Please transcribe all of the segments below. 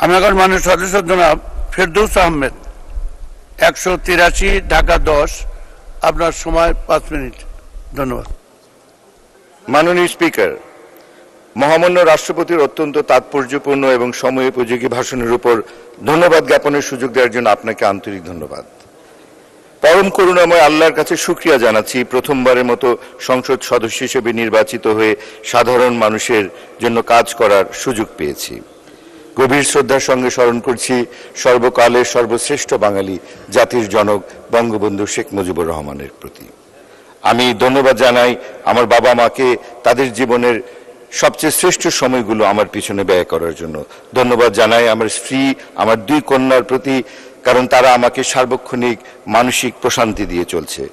আমি এখন মাননীয় সদস্য জনাব ফেরদৌস আহমেদ 183 ঢাকা 10 আপনার সময় 5 মিনিট। ধন্যবাদ। মাননীয় স্পিকার, মহামান্য রাষ্ট্রপতির অত্যন্ত তাৎপর্যপূর্ণ এবং সময়োপযোগী ভাষণের উপর ধন্যবাদ জ্ঞাপনের সুযোগ দেওয়ার জন্য আপনাকে আন্তরিক ধন্যবাদ। পরম করুণাময় আল্লাহর কাছে শুকরিয়া জানাচ্ছি প্রথমবারের মতো সংসদ সদস্য হিসেবে নির্বাচিত হয়ে সাধারণ মানুষের জন্য কাজ করার সুযোগ পেয়েছি। গভীর শ্রদ্ধার সঙ্গে স্মরণ করছি সর্বকালের সর্বশ্রেষ্ঠ বাঙালি জাতির জনক বঙ্গবন্ধু শেখ মুজিবুর রহমানের প্রতি। আমি ধন্যবাদ জানাই আমার বাবা মাকে তাদের জীবনের সবচেয়ে শ্রেষ্ঠ সময়গুলো আমার পিছনে ব্যয় করার জন্য। ধন্যবাদ জানাই আমার স্ত্রী, আমার 2 কন্যার প্রতি, কারণ তারা আমাকে সার্বক্ষণিক মানসিক প্রশান্তি দিয়ে চলছে।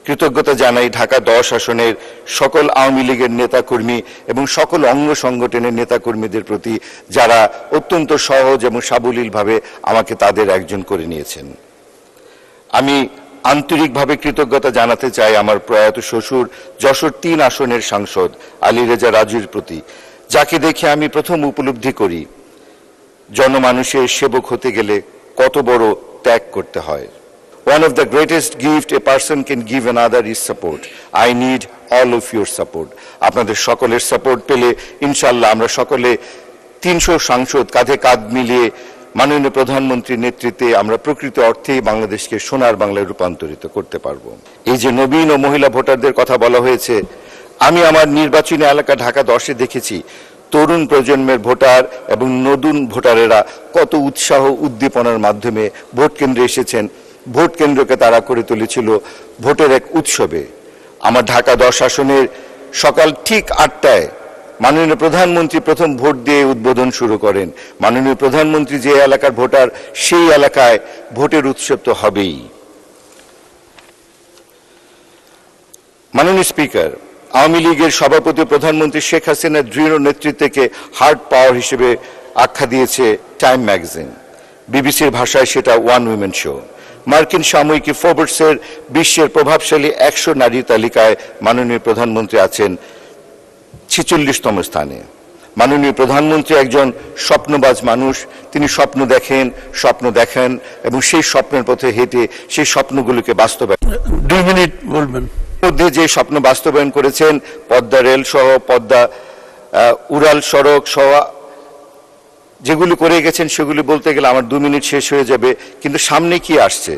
কৃতজ্ঞতা জানাই ঢাকা 10 আসনের সকল আওয়ামী লীগের নেতাকর্মী এবং সকল অঙ্গ সংগঠনের নেতাকর্মীদের প্রতি, যারা অত্যন্ত সহজ এবং সাবলীলভাবে আমাকে তাদের একজন করে নিয়েছেন। আমি আন্তরিকভাবে কৃতজ্ঞতা জানাতে চাই আমার প্রয়াত শ্বশুর যশোর 3 আসনের সাংসদ আলী রেজা রাজুর প্রতি, যাকে দেখে আমি প্রথম উপলব্ধি করি জনমানুষের সেবক হতে গেলে কত বড় ত্যাগ করতে হয়। One of the greatest gift a person can give another is support. I need all of your support. আপনাদের সকলের সাপোর্ট পেলে ইনশাআল্লাহ আমরা সকলে 300 সাংসদ কাঁধে কাঁধ মিলিয়ে মাননীয় প্রধানমন্ত্রীর নেতৃত্বে আমরা প্রকৃত অর্থেই বাংলাদেশকে সোনার বাংলায় রূপান্তরিত করতে পারবো। এই যে নবীন ও মহিলা ভোটারদের কথা বলা হয়েছে, আমি আমার নির্বাচনী এলাকা ঢাকা 10-এ দেখেছি তরুণ প্রজন্মের ভোটার এবং নতুন ভোটারেরা কত উৎসাহ উদ্দীপনার মাধ্যমে ভোট কেন্দ্রে এসেছেন। ভোট কেন্দ্রকে তারা করে তুলেছিল ভোটের এক উৎসবে। আমার ঢাকা 10 আসনের সকাল ঠিক 8টায় মাননীয় প্রধানমন্ত্রী প্রথম ভোট দিয়ে উদ্বোধন শুরু করেন। মাননীয় প্রধানমন্ত্রী যে এলাকার ভোটার, সেই এলাকায় ভোটের উৎসব তো হবেই। মাননীয় স্পিকার, আওয়ামী লীগের সভাপতি প্রধানমন্ত্রী শেখ হাসিনার দৃঢ় নেতৃত্বকে হার্ড পাওয়ার হিসেবে আখ্যা দিয়েছে টাইম ম্যাগাজিন। বিবিসির ভাষায় সেটা ওয়ান উইমেন শো। মার্কিন সাময়িকী ফোর্বসের বিশ্বের প্রভাবশালী 100 নারীর তালিকায় মাননীয় প্রধানমন্ত্রী আছেন 46তম স্থানে। মাননীয় প্রধানমন্ত্রী একজন স্বপ্নবাজ মানুষ। তিনি স্বপ্ন দেখেন এবং সেই স্বপ্নের পথে হেঁটে সেই স্বপ্নগুলোকে বাস্তবায়ন। 2 মিনিট বলবেন। মধ্যে যে স্বপ্ন বাস্তবায়ন করেছেন, পদ্মা রেল সহ পদ্মা উড়াল সড়ক সহ যেগুলো করে গেছেন, সেগুলি বলতে গেলে আমার 2 মিনিট শেষ হয়ে যাবে। কিন্তু সামনে কি আসছে?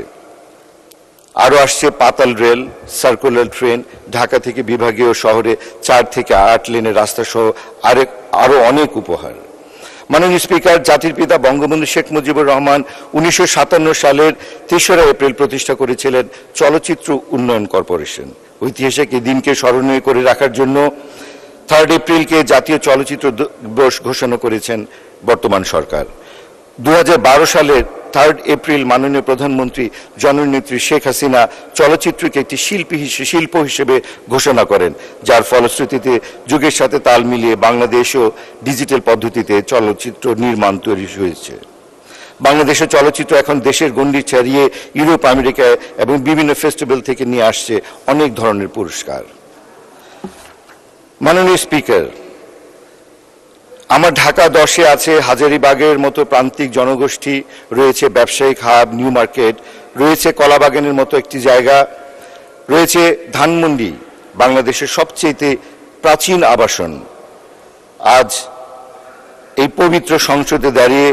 আরো আসছে পাতাল রেল, সার্কুলার ট্রেন, ঢাকা থেকে বিভাগীয় শহরে 4 থেকে 8 লেনের রাস্তা সহ আরো অনেক উপহার। মাননীয় স্পিকার, জাতির পিতা বঙ্গবন্ধু শেখ মুজিবুর রহমান 1957 সালের 3রা এপ্রিল প্রতিষ্ঠা করেছিলেন চলচ্চিত্র উন্নয়ন কর্পোরেশন। ঐতিহাসিক এই দিনকে স্মরণীয় করে রাখার জন্য 3 এপ্রিলকে জাতীয় চলচ্চিত্র দিবস ঘোষণা করেছেন বর্তমান সরকার। 2012 সালের 3 এপ্রিল মাননীয় প্রধানমন্ত্রী জননেত্রী শেখ হাসিনা চলচ্চিত্রকে একটি শিল্প হিসেবে ঘোষণা করেন, যার ফলশ্রুতিতে যুগের সাথে তাল মিলিয়ে বাংলাদেশও ডিজিটাল পদ্ধতিতে চলচ্চিত্র নির্মাণ তৈরি হয়েছে। বাংলাদেশের চলচ্চিত্র এখন দেশের গণ্ডি ছাড়িয়ে ইউরোপ, আমেরিকা এবং বিভিন্ন ফেস্টিভ্যাল থেকে নিয়ে আসছে অনেক ধরনের পুরস্কার। মাননীয় স্পিকার, আমার ঢাকা 10-এ আছে হাজারীবাগের মতো প্রান্তিক জনগোষ্ঠী, রয়েছে ব্যবসায়িক হাব, নিউ মার্কেট, রয়েছে কলাবাগানের মতো একটি জায়গা, রয়েছে ধানমন্ডি, বাংলাদেশের সবচেয়ে প্রাচীন আবাসন। আজ এই পবিত্র সংসদে দাঁড়িয়ে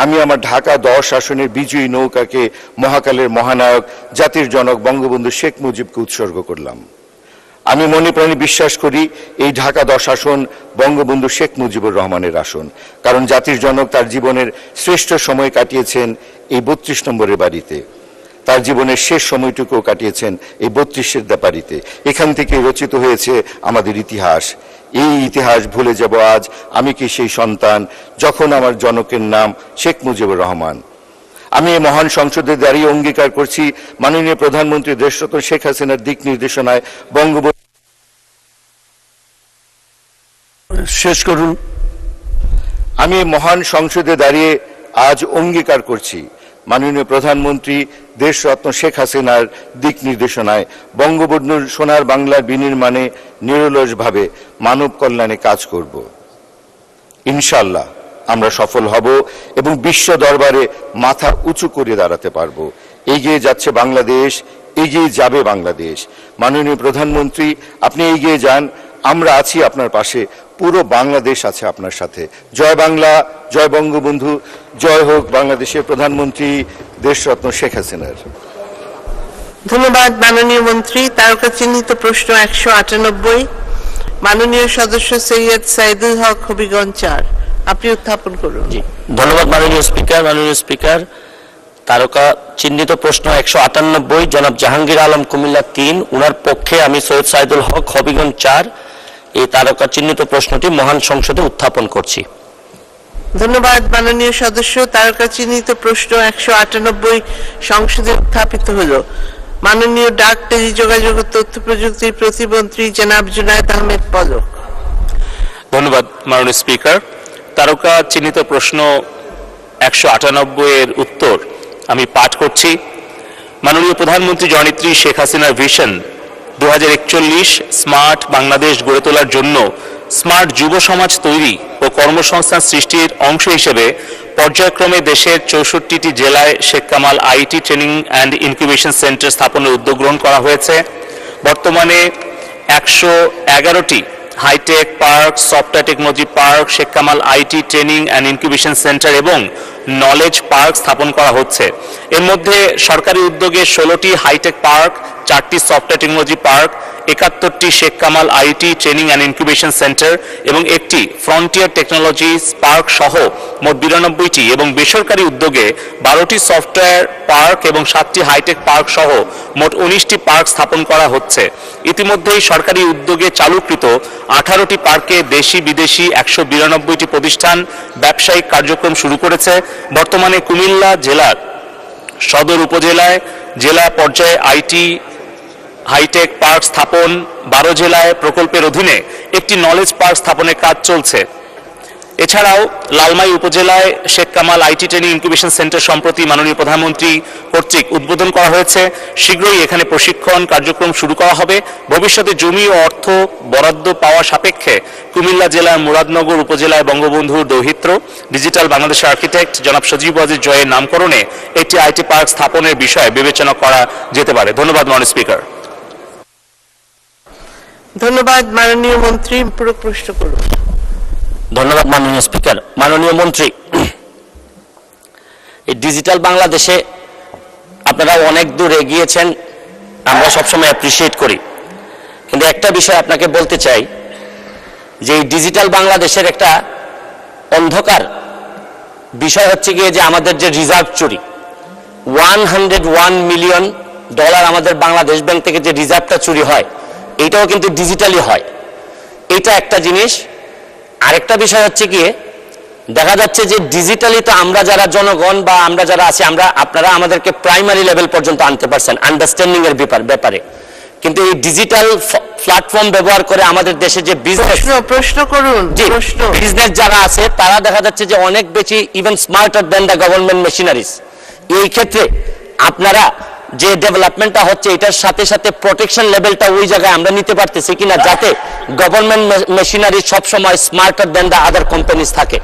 আমি আমার ঢাকা 10 আসনের বিজয়ী নৌকাকে মহাকালের মহানায়ক জাতির জনক বঙ্গবন্ধু শেখ মুজিবকে উৎসর্গ করলাম। আমি মনে প্রাণে বিশ্বাস করি এই ঢাকা 10 আসন বঙ্গবন্ধু শেখ মুজিবুর রহমানের আসন, কারণ জাতির জনক তার জীবনের শ্রেষ্ঠ সময় কাটিয়েছেন এই 32 নম্বরের বাড়িতে। তার জীবনের শেষ সময়টুকু কাটিয়েছেন এই 32 বাড়িতে। এখান থেকে রচিত হয়েছে আমাদের ইতিহাস। এই ইতিহাস ভুলে যাব আজ আমি কি সেই সন্তান, যখন আমার জনকের নাম শেখ মুজিবুর রহমান। আমি এই মহান সংসদে দাঁড়িয়ে অঙ্গীকার করছি মাননীয় প্রধানমন্ত্রী দেশরত্ন শেখ হাসিনার দিক নির্দেশনায় বঙ্গবন্ধু শেষ করুন। আমি এই মহান সংসদে দাঁড়িয়ে আজ অঙ্গীকার করছি মাননীয় প্রধানমন্ত্রী দেশরত্ন শেখ হাসিনার দিক নির্দেশনায় বঙ্গবন্ধুর সোনার বাংলার বিনির্মাণে নিরলসভাবে মানব কল্যাণে কাজ করব। ইনশাআল্লাহ আমরা সফল হব এবং বিশ্ব দরবারে মাথা উঁচু করে দাঁড়াতে পারবো। এগিয়ে যাচ্ছে বাংলাদেশ, এগিয়ে যাবে বাংলাদেশ। মাননীয় প্রধানমন্ত্রী, আপনি এগিয়ে যান, আমরা আছি আপনার পাশে, পুরো বাংলাদেশ আছে আপনার সাথে। জয় বাংলা, জয় বঙ্গবন্ধু, জয় হোক বাংলাদেশের প্রধানমন্ত্রী দেশরত্ন শেখ হাসিনার। ধন্যবাদ মাননীয় মন্ত্রী। তারকা চিহ্নিত প্রশ্ন 198, মাননীয় সদস্য সৈয়দ সাইদুল হক, হবিগঞ্জ 4, আপনি উত্থাপন করুন। জি, ধন্যবাদ মাননীয় স্পিকার। মাননীয় স্পিকার, তারকা চিহ্নিত প্রশ্ন 198, জনাব জাহাঙ্গীর আলম, কুমিল্লা 3, উনার পক্ষে আমি সৈয়দ সাইদুল হক, হবিগঞ্জ 4, এই তারকা চিহ্নিত প্রশ্নটি মহান সংসদে উত্থাপন করছি। ধন্যবাদ মাননীয় সদস্য। তারকা চিহ্নিত প্রশ্ন 198 সংসদে উত্থাপিত হলো। মাননীয় ডাক, টেলিযোগাযোগ ও তথ্য প্রযুক্তি প্রতিমন্ত্রী জনাব জুনায়েদ আহমেদ পলক। ধন্যবাদ মাননীয় স্পিকার। তারকা চিহ্নিত প্রশ্ন 198 এর উত্তর আমি পাঠ করছি। মাননীয় প্রধানমন্ত্রী জননেত্রী শেখ হাসিনার ভিশন 2041 স্মার্ট বাংলাদেশ গড়ে তোলার জন্য স্মার্ট যুব সমাজ তৈরি ও কর্মসংস্থান সৃষ্টির অংশ হিসেবে পর্যায়ক্রমে দেশের 64টি জেলায় Sheikh Kamal IT training and incubation centre স্থাপনের উদ্যোগ গ্রহণ করা হয়েছে। বর্তমানে 111টি hi tech park, software technology park, Sheikh Kamal IT training and incubation centre এবং নলেজ পার্ক স্থাপন করা হচ্ছে। এর মধ্যে সরকারি উদ্যোগে 16টি হাইটেক পার্ক, 4টি সফটওয়্যার টেকনোলজি পার্ক, 71টি Sheikh Kamal IT training and incubation centre এবং একটি ফ্রন্টিয়ার টেকনোলজি পার্ক সহ মোট 92টি এবং বেসরকারি উদ্যোগে 12টি সফটওয়্যার পার্ক এবং 7টি হাইটেক পার্ক সহ মোট 19টি পার্ক স্থাপন করা হচ্ছে। ইতিমধ্যেই সরকারি উদ্যোগে চালুকৃত 18টি পার্কে দেশি বিদেশি 192টি প্রতিষ্ঠান ব্যবসায়িক কার্যক্রম শুরু করেছে। বর্তমানে কুমিল্লা জেলার সদর উপজেলায় জেলা পর্যায়ে আইটি হাইটেক পার্ক স্থাপন, 12 জেলায় প্রকল্পের অধীনে একটি নলেজ পার্ক স্থাপনের কাজ চলছে। এছাড়াও লালমাই উপজেলায় Sheikh Kamal IT training incubation centre সম্প্রতি মাননীয় প্রধানমন্ত্রী কর্তৃক উদ্বোধন করা হয়েছে। শীঘ্রই এখানে প্রশিক্ষণ কার্যক্রম শুরু করা হবে। ভবিষ্যতে জমি ও অর্থ বরাদ্দ পাওয়া সাপেক্ষে কুমিল্লা জেলার মুরাদনগর উপজেলায় বঙ্গবন্ধুর দৌহিত্র ডিজিটাল বাংলাদেশের আর্কিটেক্ট জনাব সজীব ওয়াজির জয়ের নামকরণে একটি আইটি পার্ক স্থাপনের বিষয়ে বিবেচনা করা যেতে পারে। ধন্যবাদ মাননীয় স্পিকার। ধন্যবাদ মাননীয় মন্ত্রী, পুরো প্রশ্ন করুন। ধন্যবাদ মাননীয় স্পিকার। মাননীয় মন্ত্রী, এই ডিজিটাল বাংলাদেশে আপনারা অনেক দূর এগিয়েছেন, আমরা সবসময় অ্যাপ্রিসিয়েট করি, কিন্তু একটা বিষয় আপনাকে বলতে চাই যে এই ডিজিটাল বাংলাদেশের একটা অন্ধকার বিষয় হচ্ছে গিয়ে যে আমাদের যে রিজার্ভ চুরি, $101 মিলিয়ন আমাদের বাংলাদেশ ব্যাংক থেকে যে রিজার্ভটা চুরি হয়, এটাও কিন্তু ডিজিটালি হয়। এটা একটা জিনিস। আরেকটা বিষয় হচ্ছে গিয়ে দেখা যাচ্ছে যে ডিজিটালি তো আমরা যারা জনগণ বা আমরা যারা আছি, আপনারা আমাদেরকে প্রাইমারি লেভেল পর্যন্ত আনতে পারছেন আন্ডারস্ট্যান্ডিং এর ব্যাপারে, কিন্তু এই ডিজিটাল প্ল্যাটফর্ম ব্যবহার করে আমাদের দেশে যে প্রশ্ন করুন, বিজনেস যারা আছে তারা দেখা যাচ্ছে যে অনেক বেশি even smarter than the government machineries. এই ক্ষেত্রে আপনারা যে ডেভেলপমেন্টটা হচ্ছে এটার সাথে সাথে প্রোটেকশন লেভেলটা ওই জায়গায় আমরা নিতে পারতেছি কিনা, যাতে গভর্নমেন্ট মেশিনারি সবসময় smarter than the other companies থাকে।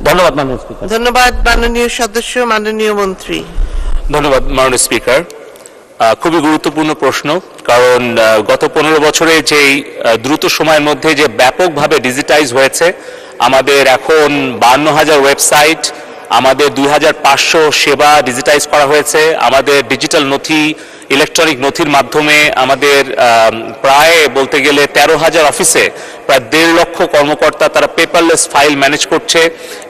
ধন্যবাদ মাননীয় স্পিকার। ধন্যবাদ মাননীয় সদস্য। মাননীয় মন্ত্রী। ধন্যবাদ মাননীয় স্পিকার। খুবই গুরুত্বপূর্ণ প্রশ্ন, কারণ গত 15 বছরে যেই দ্রুত সময়ের মধ্যে যে ব্যাপকভাবে ডিজিটাইজ হয়েছে, আমাদের এখন 52,000 ওয়েবসাইট, আমাদের 2,500 সেবা ডিজিটাইজ করা হয়েছে, আমাদের ডিজিটাল নথি, ইলেকট্রনিক নথির মাধ্যমে আমাদের প্রায় বলতে গেলে 13,000 অফিসে প্রায় 1.5 লক্ষ কর্মকর্তা তারা পেপারলেস ফাইল ম্যানেজ করছে,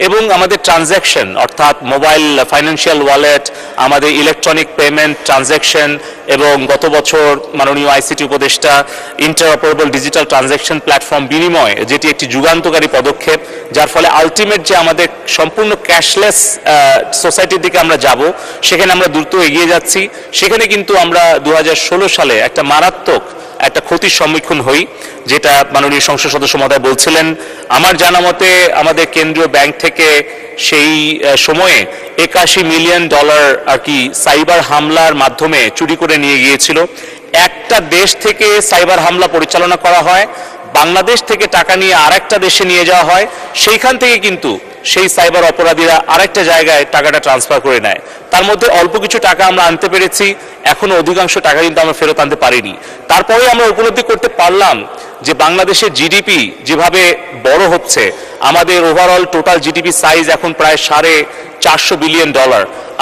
এবং আমাদের ট্রানজ্যাকশন অর্থাৎ মোবাইল ফাইন্যান্সিয়াল ওয়ালেট, আমাদের ইলেকট্রনিক পেমেন্ট ট্রানজ্যাকশন, এবং গত বছর মাননীয় আইসিটি উপদেষ্টা ইন্টারঅপারেবল ডিজিটাল ট্রানজ্যাকশন প্ল্যাটফর্ম বিনিময়, যেটি একটি যুগান্তকারী পদক্ষেপ, যার ফলে আলটিমেট যে আমাদের সম্পূর্ণ ক্যাশলেস সোসাইটির দিকে আমরা যাব, সেখানে আমরা দ্রুত এগিয়ে যাচ্ছি। সেখানে কিন্তু আমরা 2016 সালে একটা মারাত্মক একটা ক্ষতির সম্মুখীন হই, যেটা মাননীয় সংসদ সদস্য মহোদয় বলছিলেন। আমার জানা মতে আমাদের কেন্দ্রীয় ব্যাংক থেকে সেই সময়ে $81 মিলিয়ন আর কি সাইবার হামলার মাধ্যমে চুরি করে নিয়ে গিয়েছিল। একটা দেশ থেকে সাইবার হামলা পরিচালনা করা হয়, বাংলাদেশ থেকে টাকা নিয়ে আরেকটা দেশে নিয়ে যাওয়া হয়, সেইখান থেকে কিন্তু সেই সাইবার অপরাধীরা আরেকটা জায়গায় টাকাটা ট্রান্সফার করে নেয়। তার মধ্যে অল্প কিছু টাকা আমরা আনতে পেরেছি, এখনো অধিকাংশ টাকা কিন্তু আমরা ফেরত আনতে পারিনি। তারপরে আমরা উপলব্ধি করতে পারলাম যে বাংলাদেশের জিডিপি যেভাবে বড় হচ্ছে, আমাদের ওভারঅল টোটাল জিডিপি সাইজ এখন প্রায় $450 বিলিয়ন,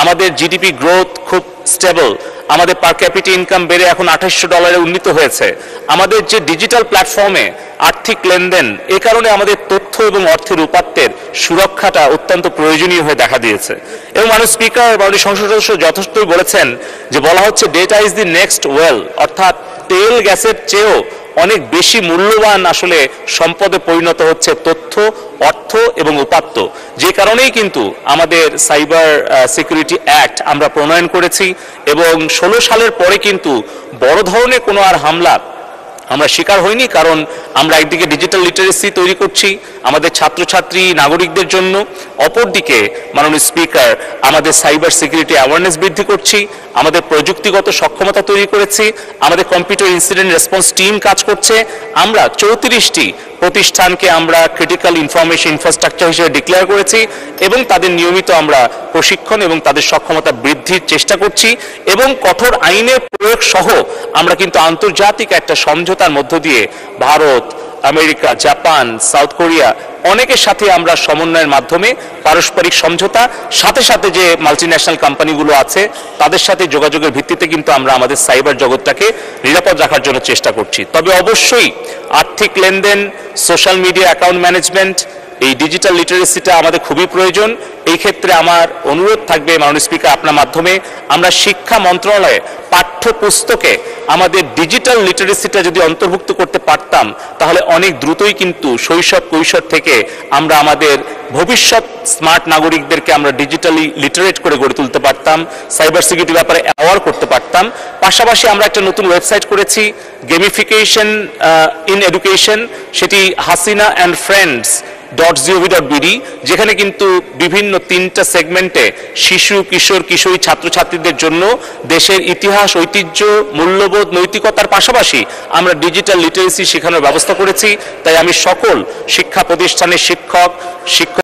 আমাদের জিডিপি গ্রোথ খুব স্টেবল, আমাদের পার ক্যাপিটা ইনকাম বেড়ে এখন $2800 উন্নীত হয়েছে, আমাদের যে ডিজিটাল প্ল্যাটফর্মে আর্থিক লেনদেন, এ কারণে আমাদের তথ্য এবং অর্থের উপাত্তের সুরক্ষাটা অত্যন্ত প্রয়োজনীয় হয়ে দেখা দিয়েছে। এবং মাননীয় স্পিকার, মাননীয় সংসদ সদস্য যথেষ্টই বলেছেন যে বলা হচ্ছে data is the next well, অর্থাৎ তেল গ্যাসের চেয়েও অনেক বেশি মূল্যবান আসলে সম্পদে পরিণত হচ্ছে তথ্য, অর্থ এবং উপাত্ত। যে কারণেই কিন্তু আমাদের সাইবার সিকিউরিটি অ্যাক্ট আমরা প্রণয়ন করেছি এবং 16 সালের পরে কিন্তু বড় ধরনের কোনো আর হামলা আমরা শিকার হইনি, কারণ আমরা একদিকে ডিজিটাল লিটারেসি তৈরি করছি আমাদের ছাত্রছাত্রী নাগরিকদের জন্য, অপরদিকে মাননীয় স্পিকার আমাদের সাইবার সিকিউরিটি অ্যাওয়ারনেস বৃদ্ধি করছি, আমাদের প্রযুক্তিগত সক্ষমতা তৈরি করেছি, আমাদের কম্পিউটার ইনসিডেন্ট রেসপন্স টিম কাজ করছে, আমরা 34টি প্রতিষ্ঠানকে আমরা ক্রিটিক্যাল ইনফরমেশন ইনফ্রাস্ট্রাকচার হিসেবে ডিক্লেয়ার করেছি এবং তাদের নিয়মিত আমরা প্রশিক্ষণ এবং তাদের সক্ষমতা বৃদ্ধির চেষ্টা করছি এবং কঠোর আইনের প্রয়োগ সহ আমরা কিন্তু আন্তর্জাতিক একটা সমঝোতার মধ্য দিয়ে Bharat, America, Japan, south Korea অনেকের সাথে আমরা সমন্বয়ের মাধ্যমে পারস্পরিক সমঝোতা, সাথে সাথে যে মাল্টিন্যাশনাল কোম্পানিগুলো আছে তাদের সাথে যোগাযোগের ভিত্তিতে কিন্তু আমরা আমাদের সাইবার জগৎটাকে নিরাপদ রাখার জন্য চেষ্টা করছি। তবে অবশ্যই আর্থিক লেনদেন, সোশ্যাল মিডিয়া অ্যাকাউন্ট ম্যানেজমেন্ট, এই ডিজিটাল লিটারেসিটা আমাদের খুবই প্রয়োজন। এই ক্ষেত্রে আমার অনুরোধ থাকবে মাননীয় স্পিকার আপনার মাধ্যমে, আমরা শিক্ষা মন্ত্রণালয়ে পাঠ্যপুস্তকে আমাদের ডিজিটাল লিটারেসিটা যদি অন্তর্ভুক্ত করতে পারতাম তাহলে অনেক দ্রুতই কিন্তু শৈশব কৈশোর থেকে আমরা আমাদের ভবিষ্যৎ স্মার্ট নাগরিকদেরকে আমরা ডিজিটালি লিটারেট করে গড়ে তুলতে পারতাম, সাইবার সিকিউরিটি ব্যাপারে অ্যাওয়ার করতে পারতাম। পাশাপাশি আমরা একটা নতুন ওয়েবসাইট করেছি গেমিফিকেশন ইন এডুকেশন, সেটি হাসিনা অ্যান্ড ফ্রেন্ডস .gov.bd, যেখানে কিন্তু বিভিন্ন 3টা সেগমেন্টে শিশু, কিশোর, কিশোরী ছাত্রছাত্রীদের জন্য দেশের ইতিহাস, ঐতিহ্য, মূল্যবোধ, নৈতিকতার পাশাপাশি আমরা ডিজিটাল লিটারেসি শেখানোর ব্যবস্থা করেছি। তাই আমি সকল শিক্ষা প্রতিষ্ঠানের শিক্ষক